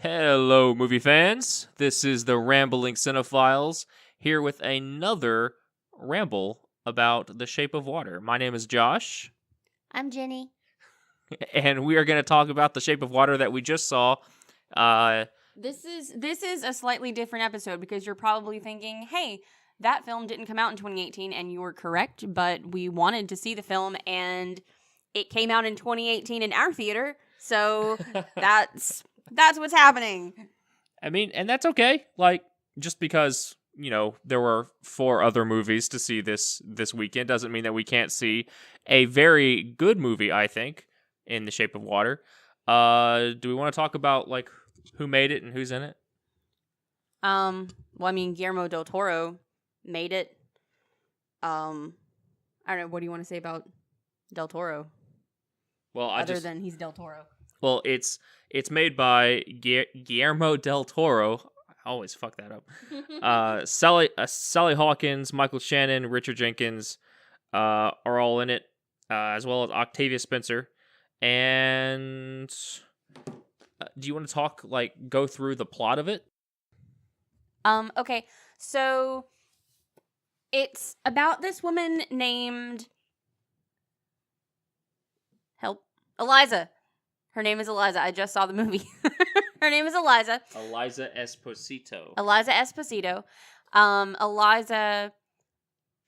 Hello, movie fans. This is the Rambling Cinephiles here with another ramble about The Shape of Water. My name is Josh, I'm Jenny. and we are going to talk about The Shape of Water that we just saw. This is a slightly different episode because you're probably thinking, "Hey, that film didn't come out in 2018," and you were correct. But we wanted to see the film, and it came out in 2018 in our theater, so that's what's happening. I mean, and that's okay. Just because there were 4 other movies to see this weekend doesn't mean that we can't see a very good movie. I think in The Shape of Water. Do we want to talk about who made it and who's in it? Well, I mean, Guillermo del Toro made it. I don't know. What do you want to say about del Toro? Well, Other than he's del Toro. Well, it's made by Guillermo del Toro. I always fuck that up. Sally Hawkins, Michael Shannon, Richard Jenkins are all in it, as well as Octavia Spencer. And do you want to go through the plot of it? Okay, so it's about this woman named Eliza. Her name is Eliza. I just saw the movie. Her name is Eliza. Eliza Esposito. Eliza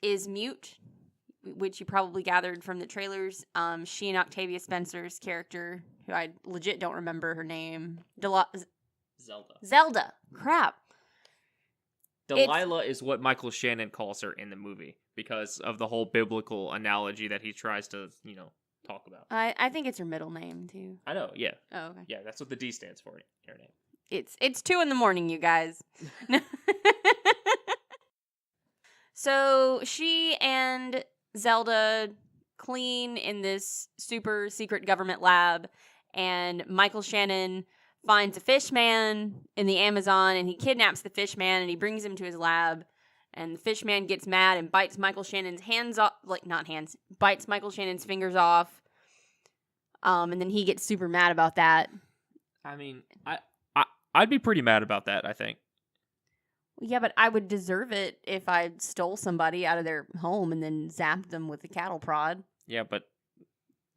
is mute, which you probably gathered from the trailers. She and Octavia Spencer's character, who I legit don't remember her name. Zelda. Crap. Delilah is what Michael Shannon calls her in the movie because of the whole biblical analogy that he tries to, talk about. I think it's her middle name too. I know, yeah. Oh, okay. Yeah, that's what the D stands for in her name. It's 2 a.m, you guys. So she and Zelda clean in this super secret government lab, and Michael Shannon finds a fish man in the Amazon, and he kidnaps the fish man, and he brings him to his lab, and the fish man gets mad and bites Michael Shannon's bites Michael Shannon's fingers off, and then he gets super mad about that. I mean, I'd be pretty mad about that, I think. Yeah, but I would deserve it if I stole somebody out of their home and then zapped them with a cattle prod. Yeah, but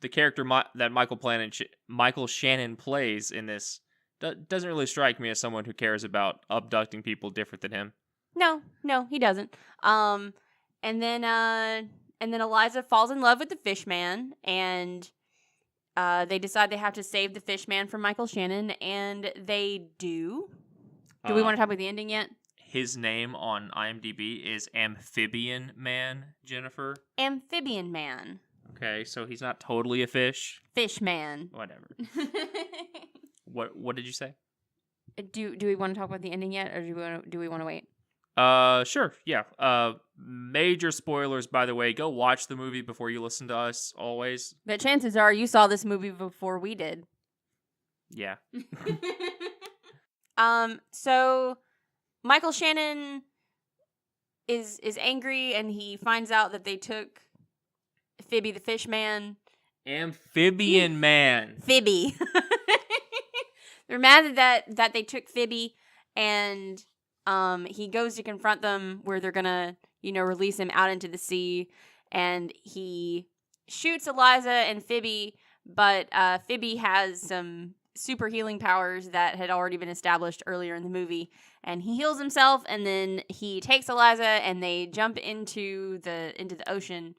the character that Michael Shannon plays in this doesn't really strike me as someone who cares about abducting people different than him. No, he doesn't. And then Eliza falls in love with the fish man, and they decide they have to save the fish man from Michael Shannon, and they do. Do we want to talk about the ending yet? His name on IMDb is Amphibian Man, Jennifer. Amphibian Man. Okay, so he's not totally a fish. Fish man. Whatever. What did you say? Do we want to talk about the ending yet, or do we want to wait? Sure, yeah. Major spoilers, by the way. Go watch the movie before you listen to us, always. But chances are you saw this movie before we did. Yeah. So Michael Shannon is angry, and he finds out that they took Phoebe the fish man. Amphibian Man. Phoebe. They're mad that they took Phoebe, and he goes to confront them where they're gonna, release him out into the sea, and he shoots Eliza and Phoebe, but Phoebe has some super healing powers that had already been established earlier in the movie, and he heals himself, and then he takes Eliza and they jump into the ocean,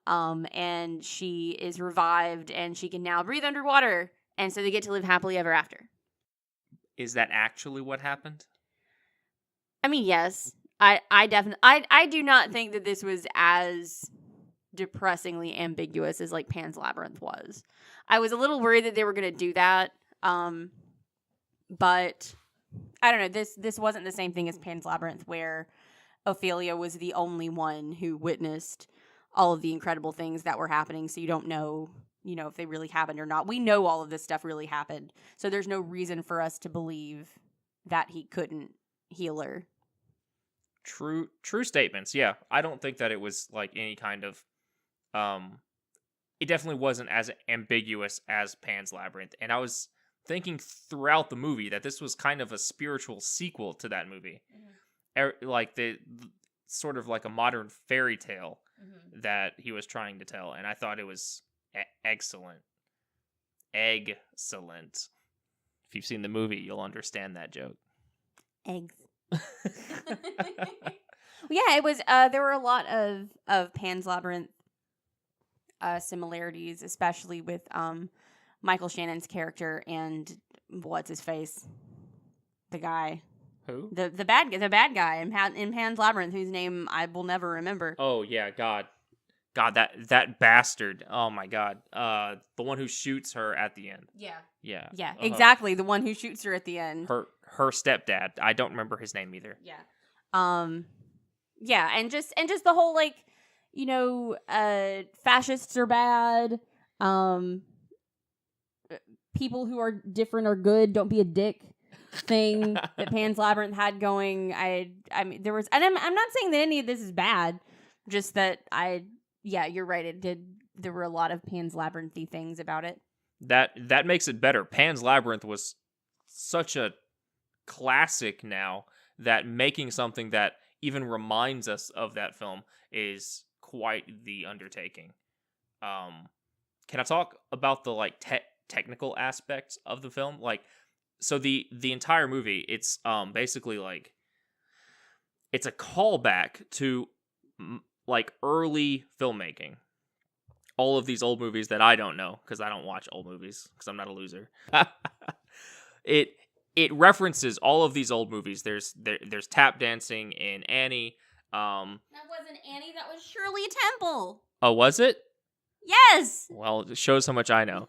and she is revived and she can now breathe underwater, and so they get to live happily ever after. Is that actually what happened? I mean, yes. I definitely I do not think that this was as depressingly ambiguous as Pan's Labyrinth was. I was a little worried that they were going to do that. But I don't know. This wasn't the same thing as Pan's Labyrinth, where Ophelia was the only one who witnessed all of the incredible things that were happening. So you don't know, if they really happened or not. We know all of this stuff really happened. So there's no reason for us to believe that he couldn't heal her. True statements. Yeah. I don't think that it was any kind of, it definitely wasn't as ambiguous as Pan's Labyrinth. And I was thinking throughout the movie that this was kind of a spiritual sequel to that movie. Like the sort of like a modern fairy tale that he was trying to tell, and I thought it was excellent. Excellent. If you've seen the movie, you'll understand that joke. Eggs. Yeah, it was. There were a lot of Pan's Labyrinth similarities, especially with Michael Shannon's character and what's his face, the guy. Who? The bad guy in Pan's Labyrinth, whose name I will never remember. Oh yeah, God, that bastard. Oh my God, the one who shoots her at the end. Yeah, exactly. The one who shoots her at the end. Her stepdad. I don't remember his name either. Yeah, and just the whole like, fascists are bad. People who are different are good. Don't be a dick. Thing that Pan's Labyrinth had going. I mean, there was, and I'm not saying that any of this is bad. Just that you're right. It did. There were a lot of Pan's Labyrinthy things about it. That makes it better. Pan's Labyrinth was such a classic now that making something that even reminds us of that film is quite the undertaking. Can I talk about the like technical aspects of the film? Like, so the entire movie, it's basically like it's a callback to like early filmmaking. All of these old movies that I don't know because I don't watch old movies because I'm not a loser. It references all of these old movies. There's tap dancing in Annie. That wasn't Annie. That was Shirley Temple. Oh, was it? Yes. Well, it shows how much I know.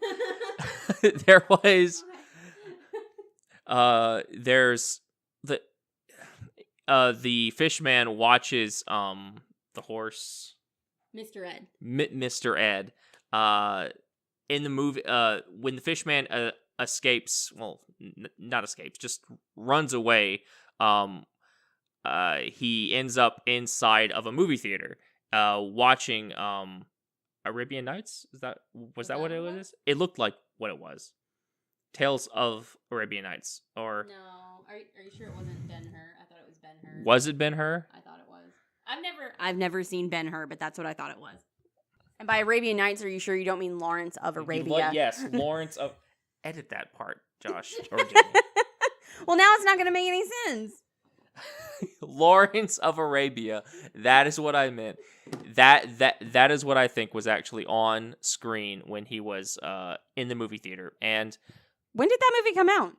There was. There's the fishman watches the horse, Mr. Ed. Mr. Ed. In the movie, when the fishman escapes, well, not escapes, just runs away. He ends up inside of a movie theater, watching Arabian Nights. Was that what it was? It looked like what it was. Tales of Arabian Nights, or no? Are you sure it wasn't Ben-Hur? I thought it was Ben-Hur. Was it Ben-Hur? I thought it was. I've never seen Ben-Hur, but that's what I thought it was. And by Arabian Nights, are you sure you don't mean Lawrence of Arabia? Yes, Lawrence of. Edit that part, Josh. Or Well, now it's not going to make any sense. Lawrence of Arabia. That is what I meant. That is what I think was actually on screen when he was in the movie theater. And when did that movie come out?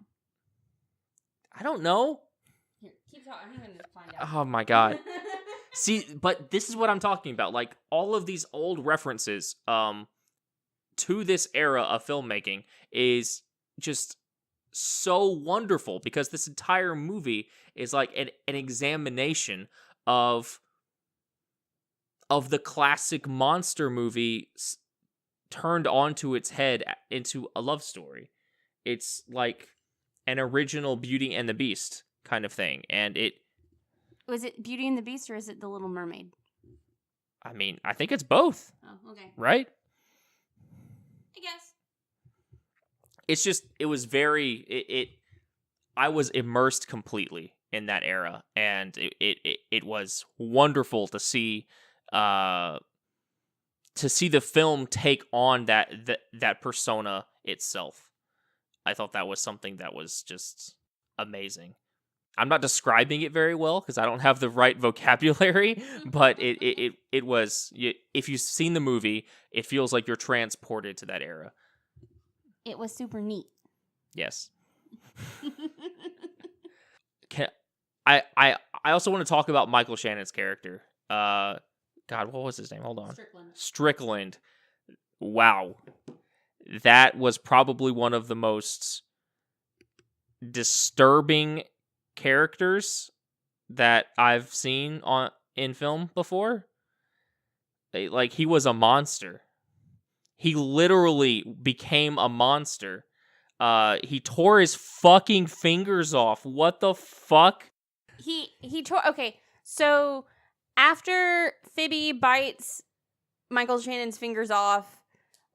I don't know. Here, keep talking. I'm going to find out. Oh my God. See, but this is what I'm talking about. Like all of these old references to this era of filmmaking is just so wonderful because this entire movie is like an examination of the classic monster movie turned onto its head into a love story. It's like an original Beauty and the Beast kind of thing. And was it Beauty and the Beast or is it The Little Mermaid? I mean, I think it's both. Oh, okay. Right? I guess. It's just, it was I was immersed completely in that era, and it was wonderful to see the film take on that persona itself. I thought that was something that was just amazing. I'm not describing it very well because I don't have the right vocabulary, but it was, if you've seen the movie, it feels like you're transported to that era. It was super neat. Yes. I also want to talk about Michael Shannon's character. God, what was his name? Hold on. Strickland. Wow. That was probably one of the most disturbing characters that I've seen in film before. Like, he was a monster. He literally became a monster. He tore his fucking fingers off. What the fuck? He tore. Okay, so after Phoebe bites Michael Shannon's fingers off,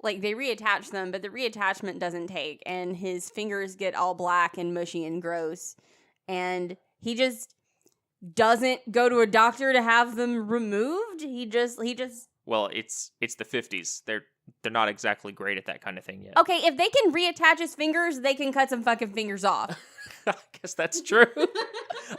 like, they reattach them, but the reattachment doesn't take, and his fingers get all black and mushy and gross, and he just doesn't go to a doctor to have them removed. He just Well, it's the 50s. They're not exactly great at that kind of thing yet. Okay, if they can reattach his fingers, they can cut some fucking fingers off. I guess that's true.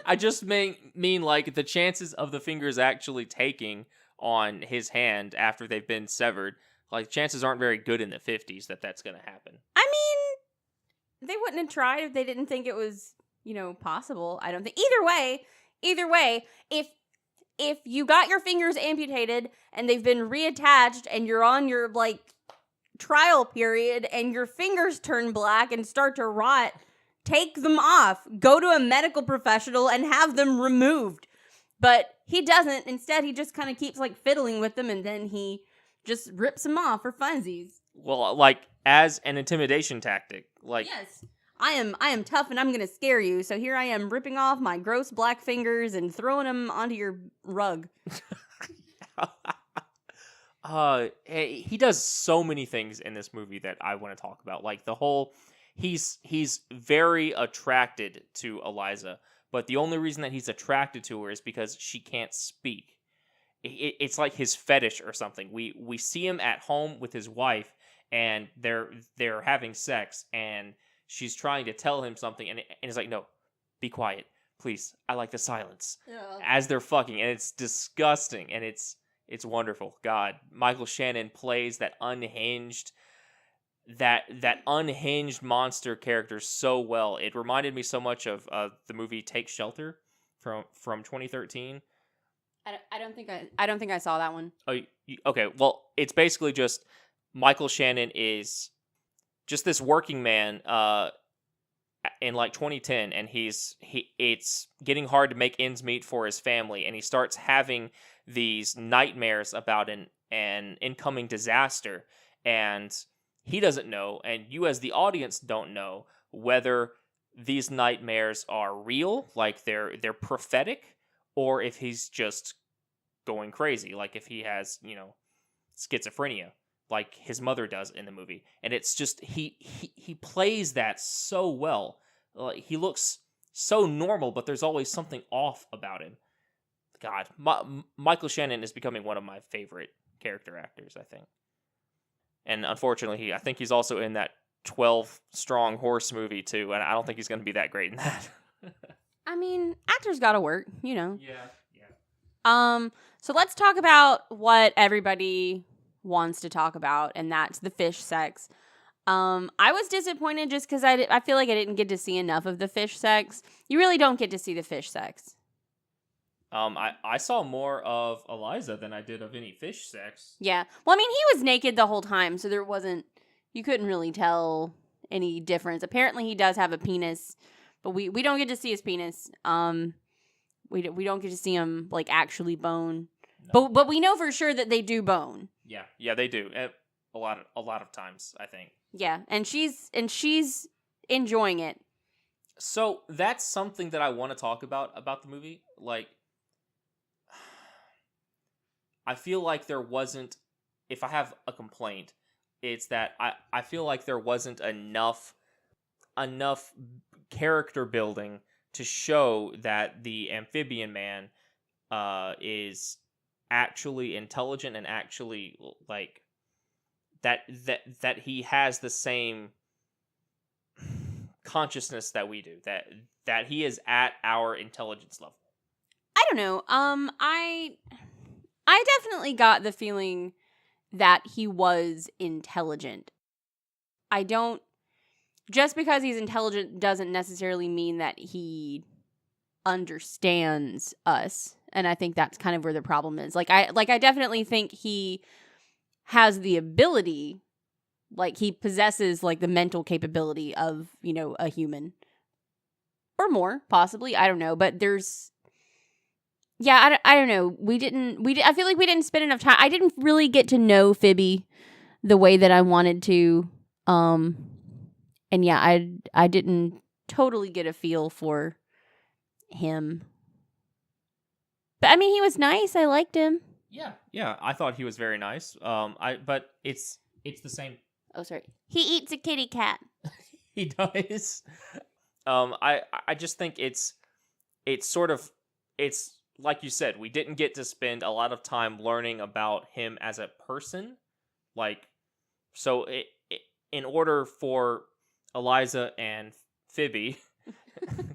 I just mean like the chances of the fingers actually taking on his hand after they've been severed, like chances aren't very good in the 50s that's going to happen. I mean, they wouldn't have tried if they didn't think it was, possible. I don't think. Either way, if you got your fingers amputated and they've been reattached and you're on your trial period and your fingers turn black and start to rot, take them off. Go to a medical professional and have them removed. But he doesn't. Instead, he just kind of keeps fiddling with them, and then he just rips them off for funsies. Well, as an intimidation tactic, Yes. I am tough and I'm going to scare you. So here I am ripping off my gross black fingers and throwing them onto your rug. He does so many things in this movie that I want to talk about. He's very attracted to Eliza, but the only reason that he's attracted to her is because she can't speak. It's like his fetish or something. We see him at home with his wife, and they're having sex, and she's trying to tell him something, and he's like, no, be quiet, please. I like the silence. Yeah. As they're fucking, and it's disgusting, and it's wonderful. God, Michael Shannon plays that unhinged monster character so well. It reminded me so much of the movie Take Shelter from 2013. I don't think I saw that one. Oh, okay. Well, it's basically just Michael Shannon is just this working man in 2010, and it's getting hard to make ends meet for his family, and he starts having these nightmares about an incoming disaster, and he doesn't know, and you as the audience don't know whether these nightmares are real, they're prophetic, or if he's just going crazy, if he has, schizophrenia, like his mother does in the movie. And it's just, he plays that so well. He looks so normal, but there's always something off about him. God, Michael Shannon is becoming one of my favorite character actors, I think. And unfortunately, I think he's also in that 12 Strong Horse movie too, and I don't think he's going to be that great in that. I mean, actors got to work, Yeah. So let's talk about what everybody wants to talk about, and that's the fish sex. I was disappointed just because I feel like I didn't get to see enough of the fish sex. You really don't get to see the fish sex. I saw more of Eliza than I did of any fish sex. Yeah. Well, I mean, he was naked the whole time, so you couldn't really tell any difference. Apparently, he does have a penis, but we don't get to see his penis. We don't get to see him actually bone. No. But we know for sure that they do bone. Yeah, they do. A lot of times, I think. Yeah, and she's enjoying it. So that's something that I want to talk about the movie. I feel like there wasn't, if I have a complaint, it's that I feel like there wasn't enough character building to show that the amphibian man is actually intelligent and actually that he has the same consciousness that we do, that he is at our intelligence level. I don't know. I definitely got the feeling that he was intelligent. Just because he's intelligent doesn't necessarily mean that he understands us. And I think that's kind of where the problem is. I definitely think he has the ability, he possesses the mental capability of, a human. Or more, possibly. I don't know. But there's, yeah, I don't know. I feel like we didn't spend enough time. I didn't really get to know Phoebe the way that I wanted to. And yeah, I didn't totally get a feel for him. But I mean, he was nice. I liked him. Yeah, I thought he was very nice. But it's It's the same. Oh, sorry. He eats a kitty cat. He does. I just think it's sort of, it's like you said, we didn't get to spend a lot of time learning about him as a person. Like, so in order for Eliza and Phoebe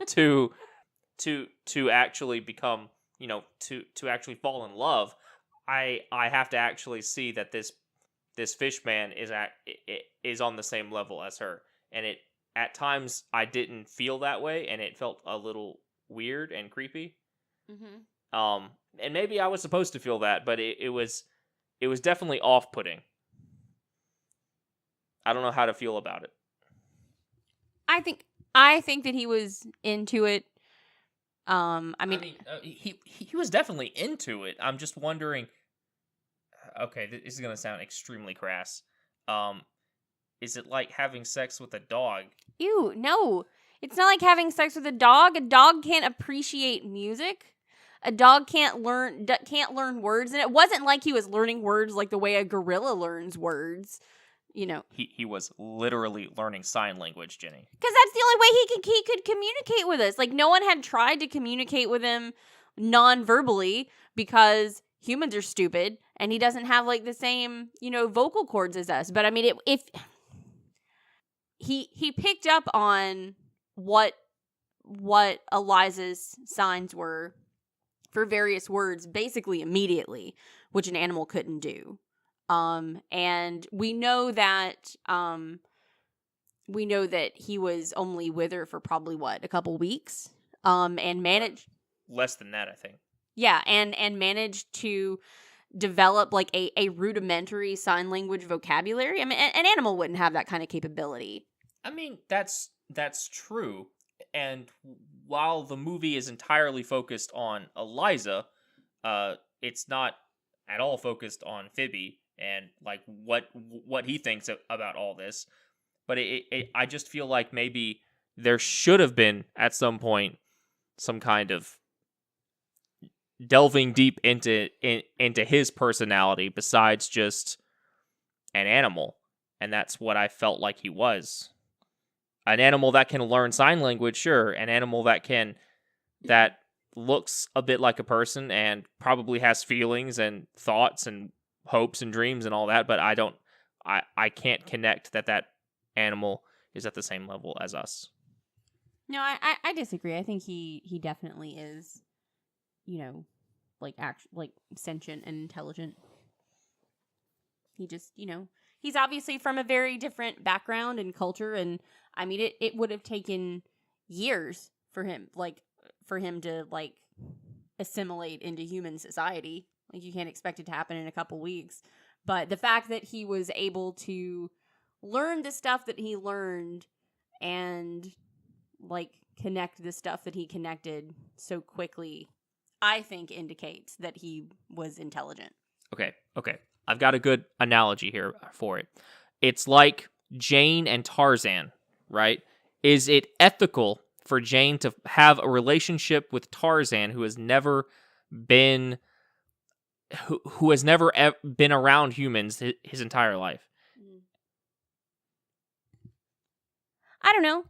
to actually become, to actually fall in love, I have to actually see that this fish man is on the same level as her, and it at times I didn't feel that way, and it felt a little weird and creepy. Mm-hmm. And maybe I was supposed to feel that, but it was definitely off-putting. I don't know how to feel about it. I think that he was into it. He was definitely into it. I'm just wondering. Okay, this is gonna sound extremely crass. Is it like having sex with a dog? Ew, no. It's not like having sex with a dog. A dog can't appreciate music. A dog can't learn words, and it wasn't like he was learning words like the way a gorilla learns words. He was literally learning sign language, Jenny. Because that's the only way he could communicate with us. Like, no one had tried to communicate with him non-verbally because humans are stupid and he doesn't have like the same, vocal cords as us. But I mean, if he picked up on what Eliza's signs were for various words basically immediately, which an animal couldn't do. And we know that he was only with her for probably a couple weeks. And managed less than that, I think. Yeah, and managed to develop like a rudimentary sign language vocabulary. I mean, an animal wouldn't have that kind of capability. I mean, that's true. And while the movie is entirely focused on Eliza, it's not at all focused on Phoebe and like what he thinks about all this. But I just feel like maybe there should have been at some point some kind of delving deep into his personality besides just an animal, and that's what I felt like he was. An animal that can learn sign language, sure. An animal that looks a bit like a person and probably has feelings and thoughts and hopes and dreams and all that, but I can't connect that animal is at the same level as us. No, I disagree. I think he definitely is, like sentient and intelligent. He just, he's obviously from a very different background and culture, and I mean it would have taken years for him to like assimilate into human society. Like, you can't expect it to happen in a couple weeks. But the fact that he was able to learn the stuff that he learned and like connect the stuff that he connected so quickly, I think indicates that he was intelligent. Okay. I've got a good analogy here for it. It's like Jane and Tarzan, right? Is it ethical for Jane to have a relationship with Tarzan who has never been around humans his entire life? I don't know.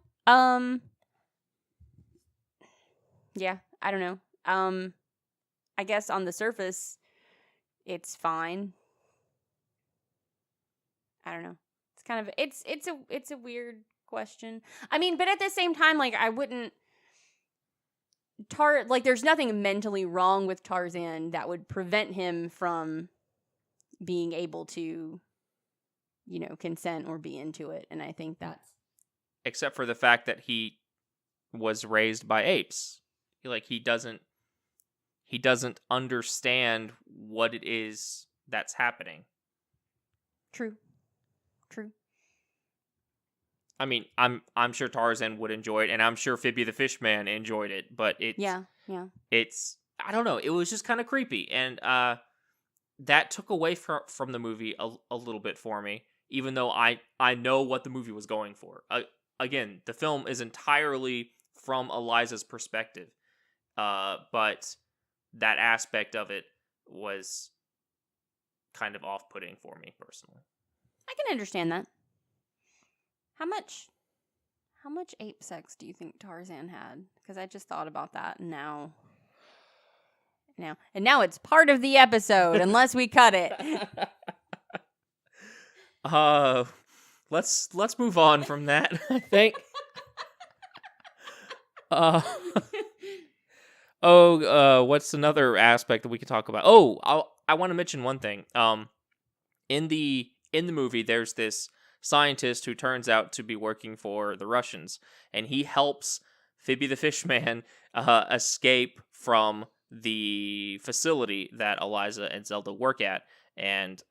Yeah, I don't know. I guess on the surface, it's fine. I don't know. It's kind of it's a weird question. I mean, but at the same time, like, I wouldn't there's nothing mentally wrong with Tarzan that would prevent him from being able to, consent or be into it. And I think that's, except for the fact that he was raised by apes. He doesn't understand what it is that's happening. True. I mean, I'm sure Tarzan would enjoy it, and I'm sure Phoebe the Fish Man enjoyed it, but it's yeah. It's, I don't know, it was just kind of creepy, and that took away from the movie a little bit for me, even though I know what the movie was going for. Again, the film is entirely from Eliza's perspective, but that aspect of it was kind of off-putting for me personally. I can understand that. How much ape sex do you think Tarzan had? Because I just thought about that, and now it's part of the episode, unless we cut it. Let's move on from that, I think. What's another aspect that we could talk about? I want to mention one thing. In the movie, there's this scientist who turns out to be working for the Russians, and he helps Phoebe the Fishman escape from the facility that Eliza and Zelda work at, and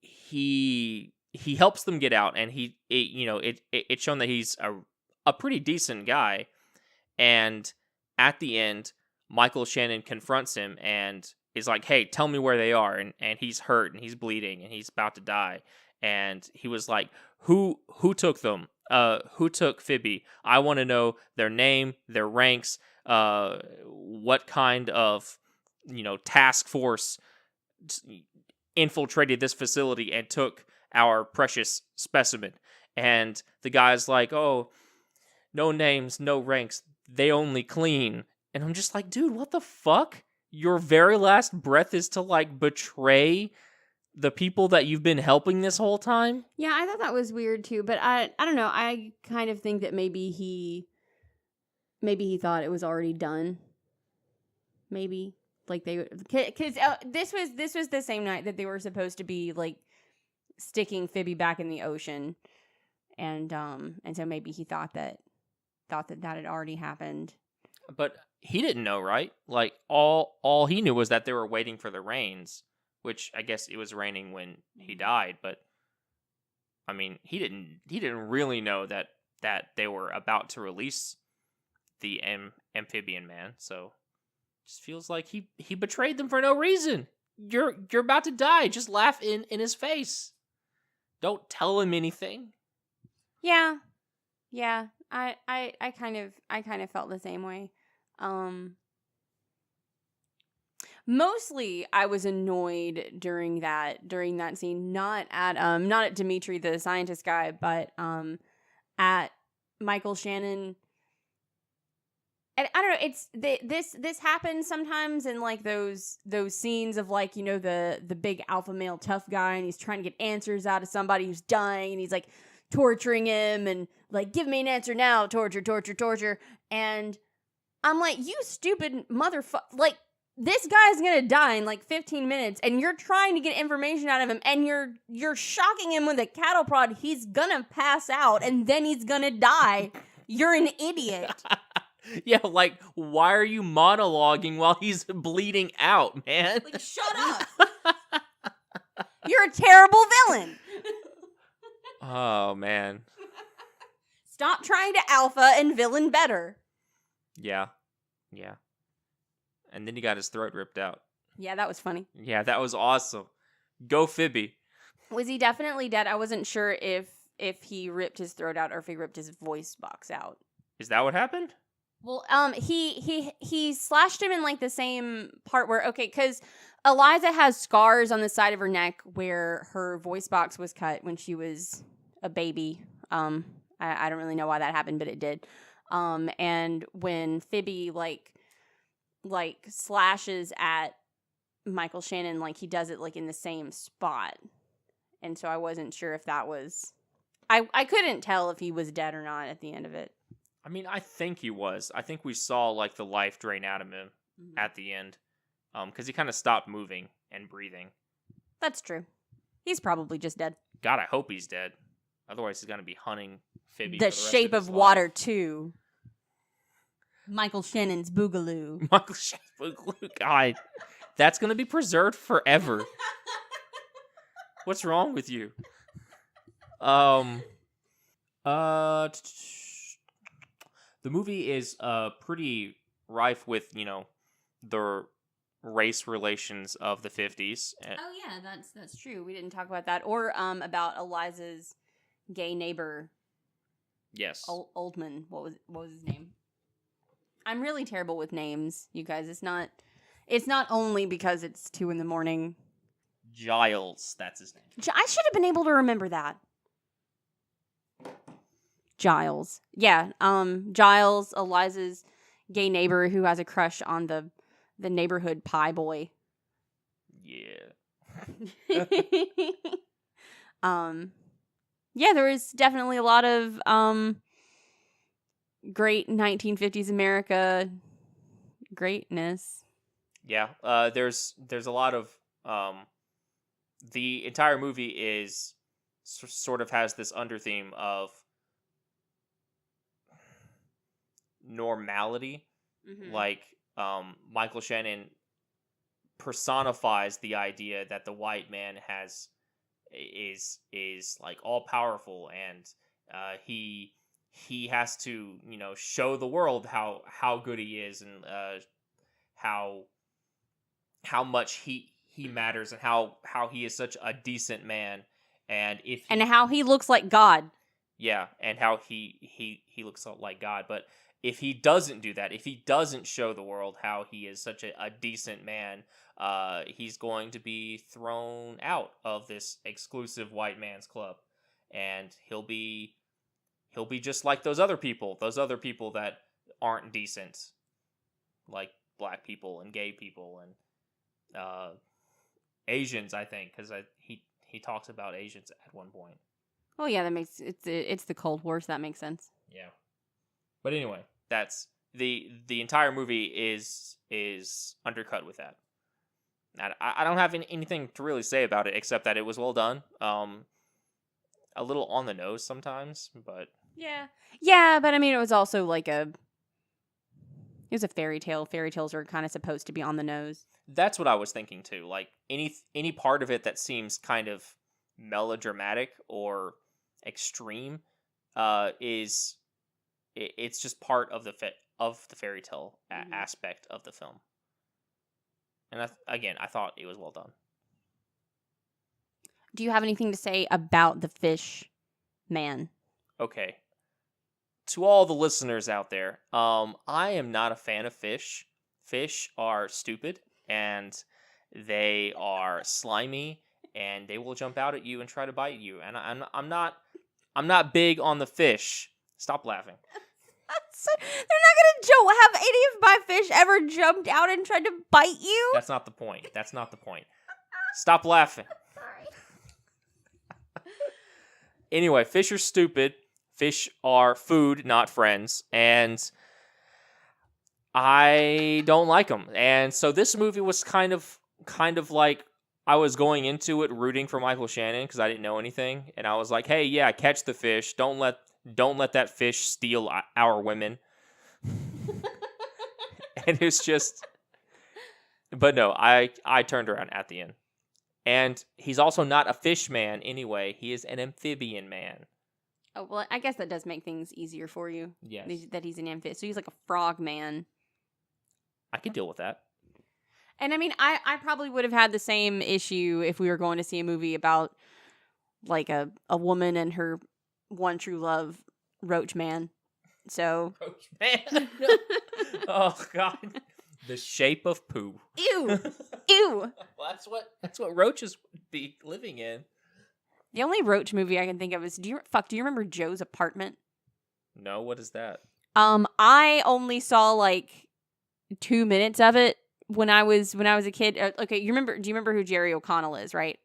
he helps them get out, and it's shown that he's a pretty decent guy. And at the end, Michael Shannon confronts him and is like, "Hey, tell me where they are." And he's hurt and he's bleeding and he's about to die. And he was like, "Who took them? Who took Phoebe? I want to know their name, their ranks, what kind of task force infiltrated this facility and took our precious specimen." And the guy's like, "Oh, no names, no ranks. They only clean." And I'm just like, dude, what the fuck? Your very last breath is to like betray the people that you've been helping this whole time? Yeah, I thought that was weird too, but I don't know. I kind of think that maybe he thought it was already done. Maybe like because this was the same night that they were supposed to be like sticking Phoebe back in the ocean, and so maybe he thought that had already happened. But he didn't know, right? Like all he knew was that they were waiting for the rains, which I guess it was raining when he died. But I mean, he didn't really know that they were about to release the amphibian man. So it just feels like he betrayed them for no reason. You're about to die. Just laugh in his face. Don't tell him anything. Yeah. I kind of felt the same way. Mostly I was annoyed during that scene, not at Dimitri the scientist guy, but at Michael Shannon. And I don't know, it's this happens sometimes in like those scenes of like, the big alpha male tough guy, and he's trying to get answers out of somebody who's dying, and he's like torturing him and like, "Give me an answer now, torture." And I'm like, you stupid motherfucker. Like, this guy's gonna die in like 15 minutes, and you're trying to get information out of him, and you're shocking him with a cattle prod. He's gonna pass out, and then he's gonna die. You're an idiot. Yeah, like, why are you monologuing while he's bleeding out, man? Like, shut up. You're a terrible villain. Oh, man. Stop trying to alpha and villain better. Yeah. And then he got his throat ripped out. Yeah, that was funny. Yeah, that was awesome. Go Phoebe. Was he definitely dead? I wasn't sure if he ripped his throat out or if he ripped his voice box out. Is that what happened? Well, he slashed him in like the same part where, okay, because Eliza has scars on the side of her neck where her voice box was cut when she was a baby. I don't really know why that happened, but it did. And when Phoebe like slashes at Michael Shannon, like he does it like in the same spot. And so I wasn't sure if that was, I couldn't tell if he was dead or not at the end of it. I mean, I think he was. I think we saw like the life drain out of him at the end. Because he kind of stopped moving and breathing. That's true. He's probably just dead. God, I hope he's dead. Otherwise, he's going to be hunting Phoebe. The Shape of Water 2. Michael Shannon's Boogaloo. Michael Shannon's Boogaloo. God, that's going to be preserved forever. What's wrong with you? The movie is pretty rife with, the race relations of the 50s. Oh yeah, that's true. We didn't talk about that, or about Eliza's gay neighbor. Yes, Oldman. What was his name? I'm really terrible with names, you guys. It's not only because it's 2 a.m. Giles, that's his name. I should have been able to remember that. Giles. Yeah, Giles, Eliza's gay neighbor who has a crush on the neighborhood pie boy. Yeah. Yeah, there was definitely a lot of great 1950s America greatness. Yeah, there's a lot of the entire movie is sort of has this undertheme of normality. Mm-hmm. Like Michael Shannon personifies the idea that the white man is like all powerful, and he has to, you know, show the world how good he is, and how much he matters, and how he is such a decent man, and how he looks like God. Yeah, and how he looks like God. But if he doesn't do that, if he doesn't show the world how he is such a decent man, he's going to be thrown out of this exclusive white man's club, and he'll be just like those other people that aren't decent, like black people and gay people and Asians, I think, because he talks about Asians at one point. Oh yeah, that makes it's the Cold War, so that makes sense. Yeah, but anyway, that's the entire movie is undercut with that. And I don't have anything to really say about it except that it was well done. A little on the nose sometimes, but yeah, but I mean, it was also like it was a fairy tale. Fairy tales are kind of supposed to be on the nose. That's what I was thinking too. Like any part of it that seems kind of melodramatic or extreme, it's just part of the fairy tale aspect of the film. And I thought it was well done. Do you have anything to say about the fish man? Okay. To all the listeners out there, I am not a fan of fish. Fish are stupid, and they are slimy, and they will jump out at you and try to bite you. And I'm not big on the fish. Stop laughing. They're not gonna have any of my fish ever jumped out and tried to bite you? That's not the point. Stop laughing. Sorry. Anyway, fish are stupid. Fish are food, not friends. And I don't like them. And so this movie was kind of like I was going into it rooting for Michael Shannon because I didn't know anything. And I was like, hey, yeah, catch the fish. Don't let that fish steal our women. And it's just, but no, I turned around at the end. And he's also not a fish man anyway. He is an amphibian man. Oh, well, I guess that does make things easier for you. Yes. That he's an amphibian. So he's like a frog man. I could deal with that. And I mean, I probably would have had the same issue if we were going to see a movie about like a woman and her one true love, Roach Man. So Roach Man. Oh God. The Shape of Pooh. Ew. Ew. Well, that's what roaches would be living in. The only Roach movie I can think of is do you remember Joe's Apartment? No, what is that? I only saw like 2 minutes of it when I was a kid. Okay, do you remember who Jerry O'Connell is, right?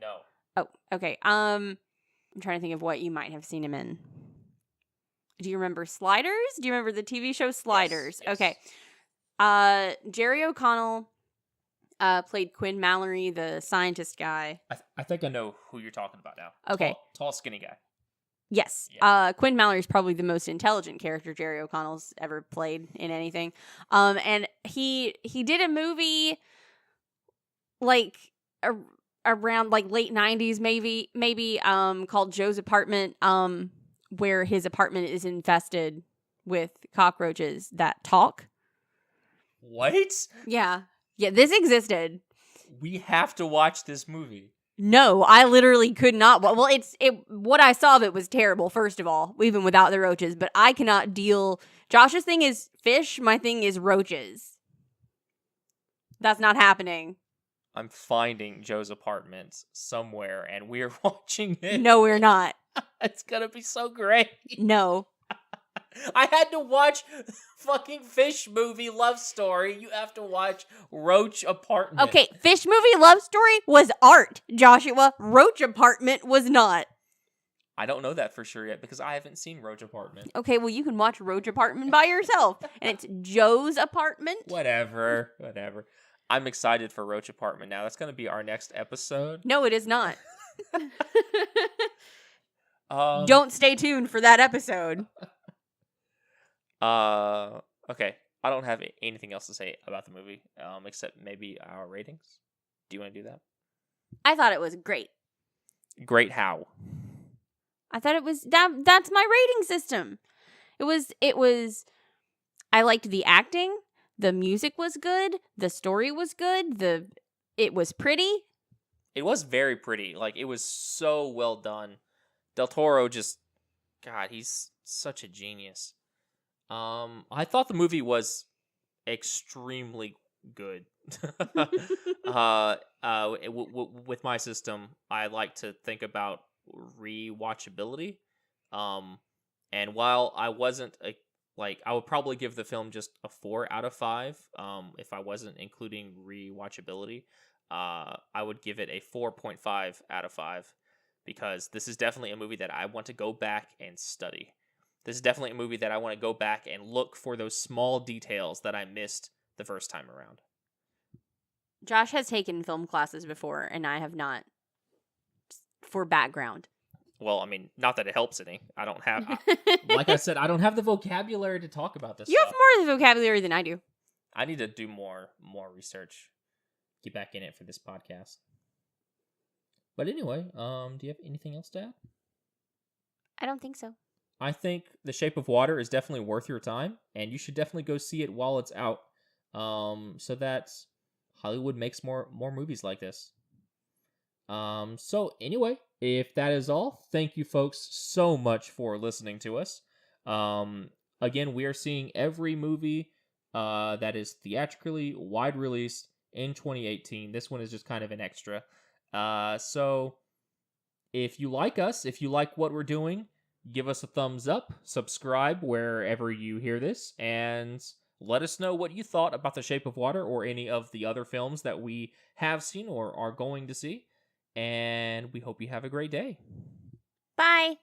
No. Oh, okay. I'm trying to think of what you might have seen him in. Do you remember Sliders? Do you remember the TV show Sliders? Yes. Okay. Jerry O'Connell played Quinn Mallory, the scientist guy. I think I know who you're talking about now. Okay. Tall skinny guy. Yes. Yeah. Quinn Mallory is probably the most intelligent character Jerry O'Connell's ever played in anything. And he did a movie like around like late 90s maybe called Joe's Apartment, where his apartment is infested with cockroaches that talk. What? Yeah, this existed. We have to watch this movie. No, I literally could not. Well, what I saw of it was terrible, first of all, even without the roaches, but I cannot deal. Josh's thing is fish, my thing is roaches. That's not happening. I'm finding Joe's apartment somewhere, and we're watching it. No, we're not. It's gonna be so great. No. I had to watch fucking Fish movie Love Story. You have to watch Roach Apartment. Okay, Fish movie Love Story was art, Joshua. Roach Apartment was not. I don't know that for sure yet because I haven't seen Roach Apartment. Okay, well, you can watch Roach Apartment by yourself. And it's Joe's apartment. Whatever. I'm excited for Roach Apartment now. That's going to be our next episode. No, it is not. Don't stay tuned for that episode. Okay. I don't have anything else to say about the movie, except maybe our ratings. Do you want to do that? I thought it was great. Great how? I thought it was that's my rating system. It was I liked the acting, the music was good, the story was good, it was pretty. It was very pretty. Like, it was so well done. Del Toro just, God, he's such a genius. I thought the movie was extremely good. With my system, I like to think about rewatchability. And while I wasn't I would probably give the film just a 4 out of 5. If I wasn't including rewatchability, I would give it a 4.5 out of 5 because this is definitely a movie that I want to go back and study. This is definitely a movie that I want to go back and look for those small details that I missed the first time around. Josh has taken film classes before, and I have not. For background. Well, I mean, not that it helps any. I don't have, like I said, I don't have the vocabulary to talk about this. You stuff. have more of the vocabulary than I do. I need to do more research. Get back in it for this podcast. But anyway, do you have anything else to add? I don't think so. I think The Shape of Water is definitely worth your time, and you should definitely go see it while it's out, so that Hollywood makes more movies like this. So anyway, if that is all, thank you folks so much for listening to us. Again, we are seeing every movie that is theatrically wide released in 2018. This one is just kind of an extra. So if you like us, if you like what we're doing, give us a thumbs up, subscribe wherever you hear this, and let us know what you thought about The Shape of Water or any of the other films that we have seen or are going to see. And we hope you have a great day. Bye.